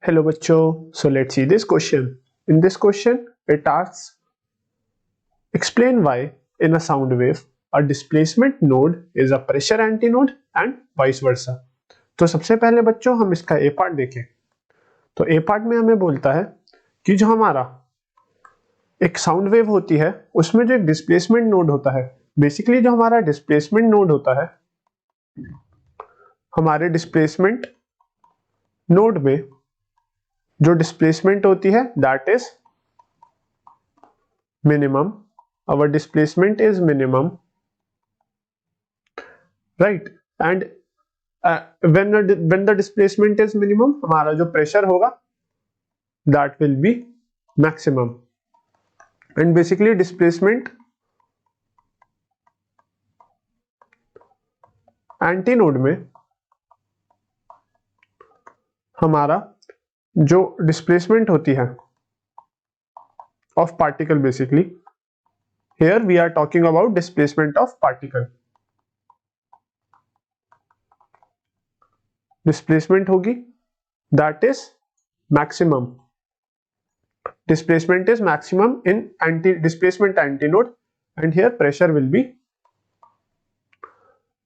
Hello बच्चों, so let's see this question. In this question, it asks, explain why in a sound wave a displacement node is a pressure antinode and vice versa. तो सबसे पहले बच्चों हम इसका ए part देखें. तो ए part में हमें बोलता है कि जो हमारा एक साउंड वेव होती है उसमें जो एक डिस्प्लेसमेंट नोड होता है, बेसिकली जो हमारा डिस्प्लेसमेंट नोड होता है, हमारे डिस्प्लेसमेंट नोड में जो डिस्प्लेसमेंट होती है that is minimum. Our displacement is minimum, right? And when the displacement is minimum, हमारा जो pressure होगा that will be maximum. And basically displacement antinode में हमारा जो डिस्प्लेसमेंट होती है of particle, basically here we are talking about displacement of particle. Displacement होगी that is maximum. Displacement is maximum in displacement antinode and here pressure will be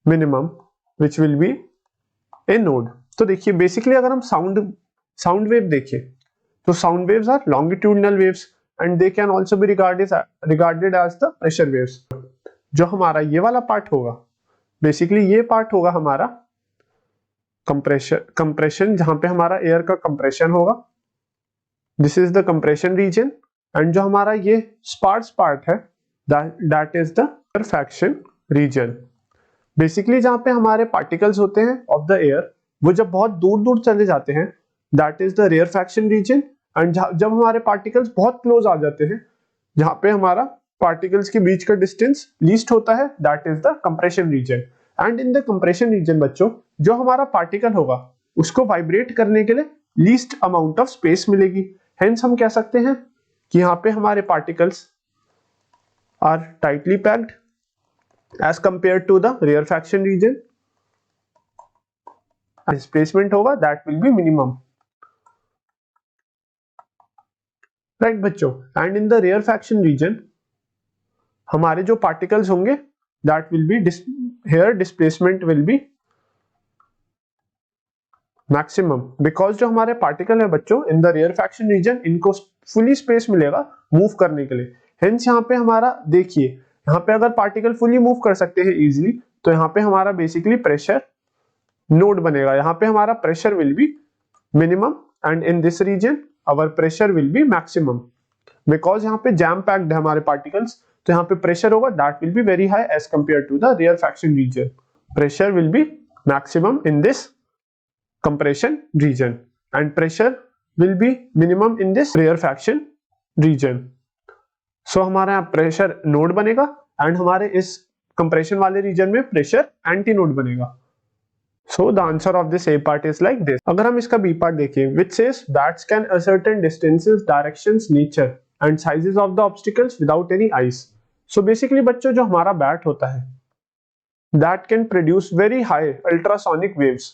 minimum which will be a node. तो देखिए basically अगर हम sound wave देखें तो sound waves are longitudinal waves and they can also be regarded as the pressure waves. जो हमारा ये वाला पार्ट होगा, बेसिकली ये पार्ट होगा हमारा कंप्रेशन जहां पे हमारा एयर का कंप्रेशन होगा. This is the compression region. And जो हमारा ये स्पार्स पार्ट है that is the rarefaction region. Basically जहां पे हमारे पार्टिकल्स होते हैं ऑफ द एयर, वो जब बहुत दूर दूर चले जाते हैं that is the rarefaction region. And जब हमारे पार्टिकल्स बहुत क्लोज आ जाते हैं, जहां पे हमारा पार्टिकल्स के बीच का डिस्टेंस लीस्ट होता है, that is the compression region. And in the compression region बच्चों, जो हमारा पार्टिकल होगा उसको वाइब्रेट करने के लिए लीस्ट अमाउंट ऑफ स्पेस मिलेगी. हेंस हम कह सकते हैं कि यहाँ पे हमारे particles are tightly packed as compared to the rarefaction region. Displacement होगा that will be minimum, right बच्चों. And in the rarefaction region हमारे जो पार्टिकल्स होंगे that will be here displacement will be maximum, because जो हमारे particle है बच्चों in the rarefaction region इनको फुली स्पेस मिलेगा मूव करने के लिए. हेंस यहाँ पे हमारा देखिए, यहाँ पे अगर पार्टिकल फुली मूव कर सकते हैं इजीली, तो यहाँ पे हमारा बेसिकली प्रेशर नोड बनेगा. यहाँ पे हमारा pressure will be minimum and in this region our pressure will be maximum because यहाँ पे jam packed है हमारे particles, तो यहाँ पे pressure होगा that will be very high as compared to the rarefaction region. Pressure will be maximum in this compression region and pressure will be minimum in this rarefaction region. So हमारा यहाँ pressure node बनेगा and हमारे इस compression वाले region में pressure antinode बनेगा. So the answer of this A part is like this. अगर हम इसका B part देखें, which says bats can ascertain distances, directions, nature and sizes of the obstacles without any eyes. So basically बच्चों जो हमारा bat होता है that can produce very high ultrasonic waves,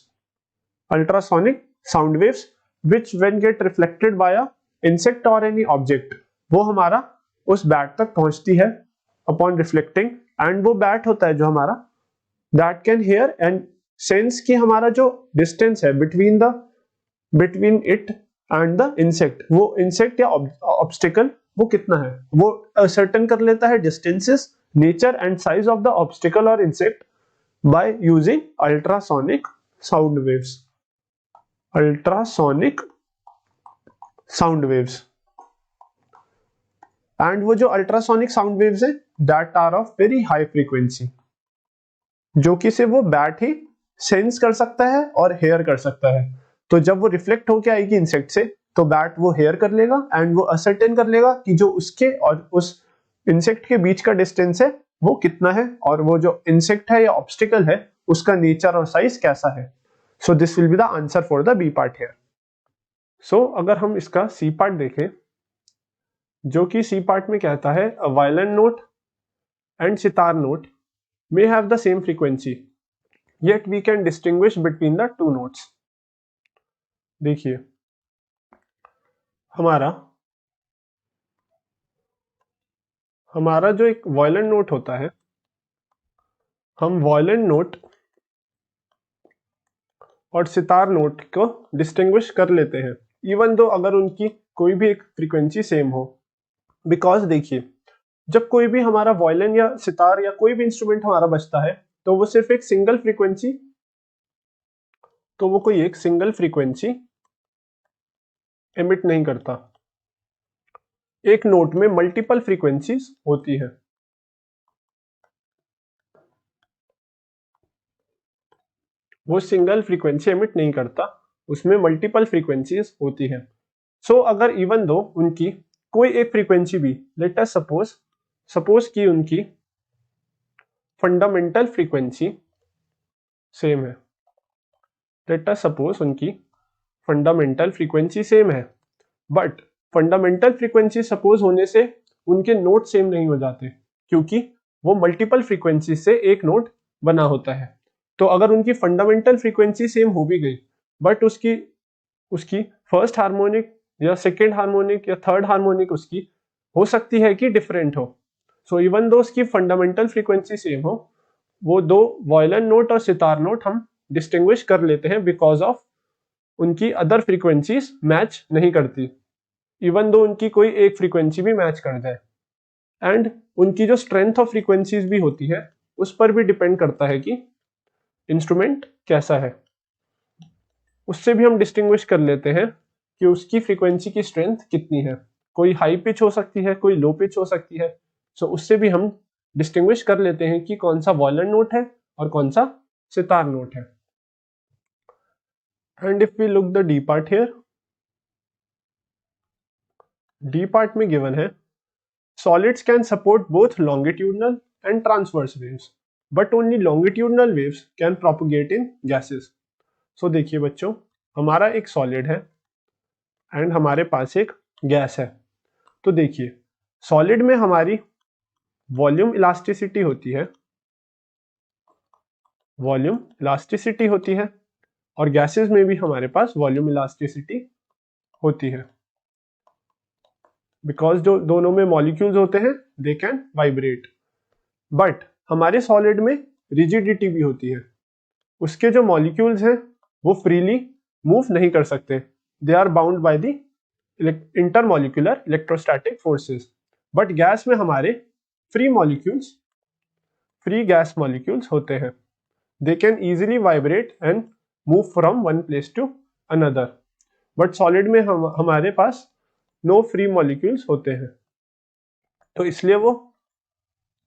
ultrasonic sound waves which when get reflected by a insect or any object, वो हमारा उस bat तक पहुंचती है upon reflecting. and वो bat होता है जो हमारा that can hear and sense कि हमारा जो डिस्टेंस है between it and the insect, वो इंसेक्ट या ऑब्स्टिकल वो कितना है, वो असर्टेन कर लेता है distances, nature and size of the obstacle और insect by using ultrasonic sound waves. Ultrasonic sound waves. And वो जो अल्ट्रासोनिक साउंड वेव्स है that are of very high frequency, जो कि सिर्फ वो बैट ही सेंस कर सकता है और हेयर कर सकता है. तो जब वो रिफ्लेक्ट होके आएगी इंसेक्ट से, तो बैट वो हेयर कर लेगा एंड वो असर्टेन कर लेगा कि जो उसके और उस इंसेक्ट के बीच का डिस्टेंस है वो कितना है और वो जो इंसेक्ट है या ऑब्स्टिकल है उसका नेचर और साइज कैसा है. So this will be the answer for the B part here. So अगर हम इसका सी पार्ट देखें, जो कि सी पार्ट में कहता है a violin note and sitar note may have the same frequency, yet we can distinguish between the two notes. देखिए हमारा जो एक वॉयलेंट नोट होता है, हम वॉयलेंट नोट और सितार नोट को डिस्टिंग्विश कर लेते हैं इवन दो अगर उनकी कोई भी एक फ्रीक्वेंसी सेम हो। बिकॉज देखिए, जब कोई भी हमारा वॉयलिन या सितार या कोई भी इंस्ट्रूमेंट हमारा बजता है तो वो सिर्फ एक सिंगल फ्रीक्वेंसी एमिट नहीं करता, एक नोट में मल्टीपल फ्रीक्वेंसीज होती है। वो सिंगल फ्रीक्वेंसी एमिट नहीं करता, उसमें मल्टीपल फ्रीक्वेंसीज होती है। सो अगर इवन दो उनकी कोई एक फ्रीक्वेंसी भी, लेट अस सपोज कि उनकी फंडामेंटल फ्रीक्वेंसी सेम है, लेट अस सपोज उनकी फंडामेंटल फ्रीक्वेंसी सेम है, बट फंडामेंटल फ्रीक्वेंसी सपोज होने से उनके नोट सेम नहीं हो जाते क्योंकि वो मल्टीपल फ्रीक्वेंसी से एक नोट बना होता है। तो अगर उनकी फंडामेंटल फ्रीक्वेंसी सेम हो भी गई बट उसकी फर्स्ट हार्मोनिक या सेकेंड हार्मोनिक या थर्ड हार्मोनिक उसकी हो सकती है कि डिफरेंट हो। सो इवन दो उसकी फंडामेंटल फ्रीक्वेंसी सेम हो, वो दो वॉयलिन नोट और सितार नोट हम डिस्टिंग्विश कर लेते हैं बिकॉज ऑफ उनकी अदर फ्रीक्वेंसीज मैच नहीं करती, इवन दो उनकी कोई एक फ्रीक्वेंसी भी मैच कर जाए। एंड उनकी जो स्ट्रेंथ ऑफ फ्रीक्वेंसीज भी होती है उस पर भी डिपेंड करता है कि इंस्ट्रूमेंट कैसा है, उससे भी हम डिस्टिंग्विश कर लेते हैं कि उसकी फ्रीक्वेंसी की स्ट्रेंथ कितनी है। कोई हाई पिच हो सकती है, कोई लो पिच हो सकती है। सो उससे भी हम डिस्टिंग्विश कर लेते हैं कि कौन सा वॉयलिन नोट है और कौन सा सितार नोट है। And if we look the D part here, D part में गिवन है solids can support both longitudinal and transverse waves but only longitudinal waves can propagate in gases। so देखिए बच्चों, हमारा एक सॉलिड है एंड हमारे पास एक गैस है। तो देखिए, सॉलिड में हमारी वॉल्यूम इलास्टिसिटी होती है, और गैसेस में भी हमारे पास वॉल्यूम इलास्टिसिटी होती है बिकॉज जो दोनों में मॉलिक्यूल्स होते हैं दे कैन वाइब्रेट। बट हमारे सॉलिड में रिजिडिटी भी होती है, उसके जो मॉलिक्यूल्स हैं वो फ्रीली मूव नहीं कर सकते, they are bound by the intermolecular electrostatic forces. But gas में हमारे फ्री गैस मॉलिक्यूल्स होते हैं, they can easily vibrate and move from one place to another. But solid में हमारे पास नो फ्री मॉलिक्यूल्स होते हैं, तो इसलिए वो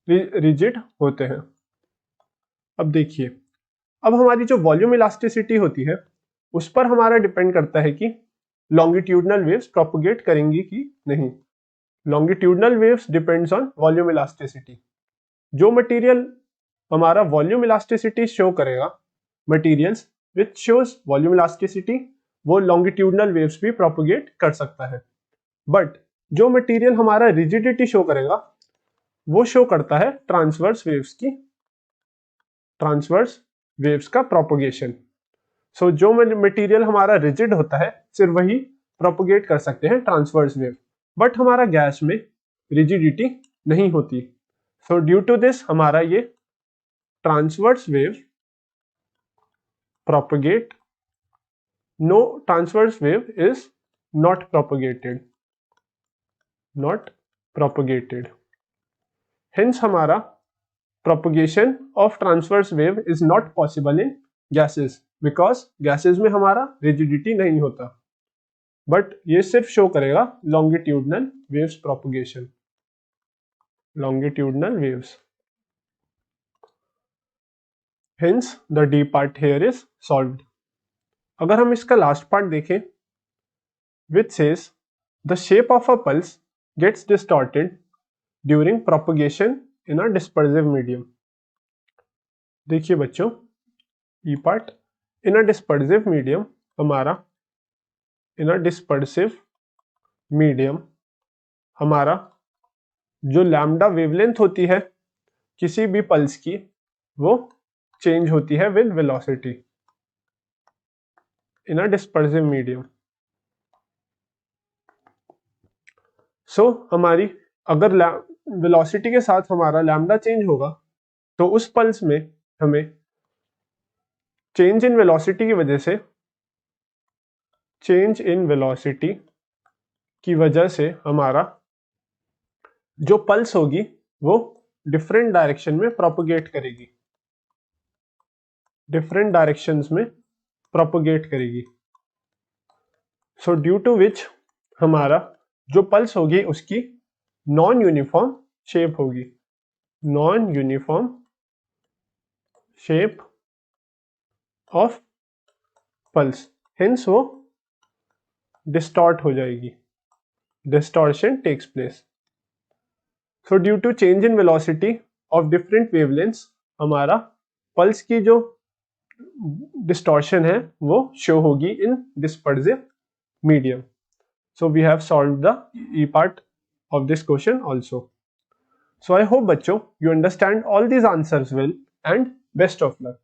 रिजिड होते हैं। अब देखिए, अब हमारी जो वॉल्यूम इलास्टिसिटी होती है उस पर हमारा डिपेंड करता है कि लॉन्गिट्यूडनल वेव्स प्रोपोगेट करेंगी कि नहीं। Longitudinal waves depends on volume elasticity. जो मटेरियल हमारा वॉल्यूम इलास्टिसिटी शो करेगा, materials which shows volume elasticity, वो लॉन्गिट्यूडनल वेव्स भी प्रोपोगेट कर सकता है। बट जो मटेरियल हमारा रिजिडिटी शो करेगा वो शो करता है ट्रांसवर्स वेव्स का प्रोपोगेशन। सो जो मटेरियल हमारा रिजिड होता है सिर्फ वही प्रोपोगेट कर सकते हैं ट्रांसवर्स वेव, बट हमारा गैस में रिजिडिटी नहीं होती। सो ड्यू टू दिस हमारा ये transverse wave propagate, no transverse wave is not propagated। Hence हमारा propagation of transverse wave is not possible in gases because gases में हमारा rigidity नहीं होता, बट ये सिर्फ शो करेगा longitudinal waves propagation, longitudinal waves। Hence the D part here is solved। अगर हम इसका लास्ट पार्ट देखें, which says the shape of a pulse gets distorted during propagation in a dispersive medium। देखिए बच्चों, ई part, in a dispersive medium हमारा जो lambda wavelength होती है किसी भी पल्स की वो चेंज होती है with velocity in a dispersive medium. So हमारी अगर वेलोसिटी के साथ हमारा लैम्डा चेंज होगा तो उस पल्स में हमें चेंज इन वेलोसिटी की वजह से हमारा जो पल्स होगी वो डिफरेंट डायरेक्शन में प्रोपोगेट करेगी, डिफरेंट डायरेक्शंस में प्रोपोगेट करेगी। सो ड्यू टू विच हमारा जो पल्स होगी उसकी नॉन यूनिफॉर्म शेप होगी, non uniform shape of pulse, hence वो डिस्टॉर्ट हो जाएगी, distortion takes place. So due to change in velocity of different wavelengths हमारा पल्स की जो डिस्टॉर्शन है वो शो होगी in dispersive medium. So we have solved the E part of this question also. So I hope बच्चों you understand all these answers well and best of luck.